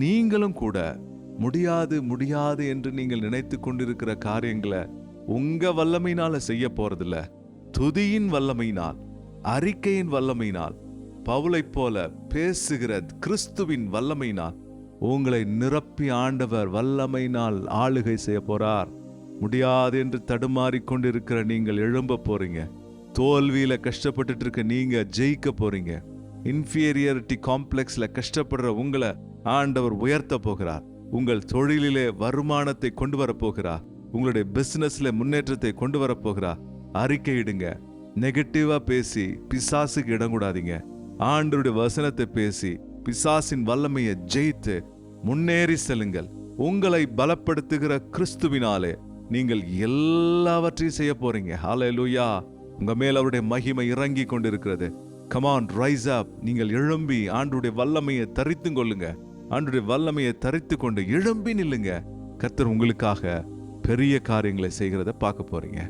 நீங்களும் கூட முடியாது முடியாது என்று நீங்கள் நினைத்து கொண்டிருக்கிற காரியங்களை உங்க வல்லமையினால செய்ய போறதில்ல. துதியின் வல்லமையினால், அறிக்கையின் வல்லமையினால், பவுலைப் போல பேசுகிற கிறிஸ்துவின் வல்லமையினால் உங்களை நிரப்பி ஆண்டவர் வல்லமையினால் ஆளுகை செய்ய போறார். முடியாது என்று தடுமாறிக் கொண்டிருக்கிற நீங்கள் எழும்ப போறீங்க. தோல்வியில கஷ்டப்பட்டுட்டு இருக்க நீங்க ஜெயிக்க போறீங்க. இன்ஃபீரியாரிட்டி காம்ப்ளெக்ஸ்ல கஷ்டப்படுற உங்களை ஆண்டவர் உயர்த்த போகிறார். உங்கள் தொழிலிலே வருமானத்தை கொண்டு வர போகிறார். உங்களுடைய பிசினஸ்ல முன்னேற்றத்தை கொண்டு வர போகிறார். அறிக்கையிடுங்க. நெகட்டிவா பேசி பிசாசுக்கு இடம் கூடாதீங்க. ஆண்டவருடைய வசனத்தை பேசி பிசாசின் வல்லமையை ஜெயித்து முன்னேறி செல்லுங்கள். உங்களை பலப்படுத்துகிற கிறிஸ்துவினாலே நீங்கள் எல்லாவற்றையும் செய்ய போறீங்க. ஹல்லேலூயா. உங்க மேல் அவருடைய மகிமை இறங்கி கொண்டிருக்கிறது. Come on, rise up. நீங்கள் எழும்பி ஆண்டவருடைய வல்லமையை தரித்துக் கொள்ளுங்க. ஆண்டவருடைய வல்லமையை தரித்து கொண்டு எழும்பி நில்லுங்க. கர்த்தர் உங்களுக்காக பெரிய காரியங்களை செய்கிறத பார்க்க போறீங்க.